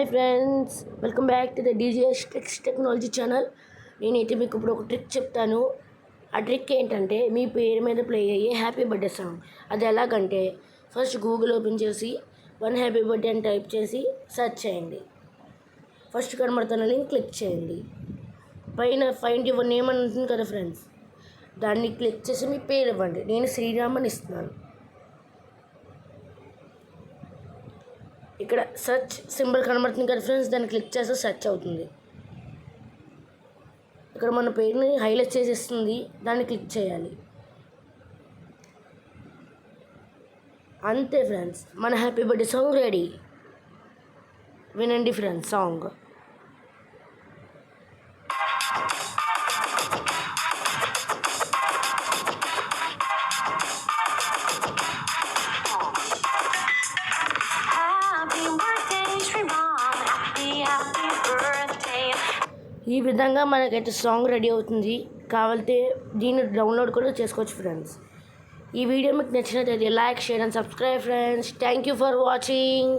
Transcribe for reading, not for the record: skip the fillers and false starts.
Friends, welcome back to the DJS tricks technology channel. నేనైతే మీకు ఇప్పుడు ఒక ట్రిక్ చెప్తాను. ఆ ట్రిక్ ఏంటంటే మీ పేరు మీద ప్లే అయ్యే హ్యాపీ బర్త్డే సాంగ్. అది ఎలాగంటే ఫస్ట్ గూగుల్ ఓపెన్ చేసి 1 హ్యాపీ బర్త్డే అని టైప్ చేసి సెర్చ్ చేయండి. ఫస్ట్ కనబడుతున్న లింక్ క్లిక్ చేయండి. పైన ఫైండ్ యువర్ నేమ్ అని ఉంటుంది కదా ఫ్రెండ్స్, దాన్ని క్లిక్ చేసి మీ పేరు ఇవ్వండి. నేను శ్రీరామ్ అని ఇస్తున్నాను. ఇక్కడ సెర్చ్ సింబల్ కనబడుతుంది కదా ఫ్రెండ్స్, దాన్ని క్లిక్ చేస్తే సెర్చ్ అవుతుంది. ఇక్కడ మన పేరుని హైలైట్ చేసేస్తుంది, దాన్ని క్లిక్ చేయాలి. అంతే ఫ్రెండ్స్, మన హ్యాపీ బర్త్డే సాంగ్ రెడీ. వినండి ఫ్రెండ్స్ సాంగ్. ఈ విధంగా మనకైతే సాంగ్ రెడీ అవుతుంది. కావాలంటే దీన్ని డౌన్లోడ్ కూడా చేసుకోవచ్చు ఫ్రెండ్స్. ఈ వీడియో మీకు నచ్చినట్లయితే like, share and subscribe friends. Thank you for watching.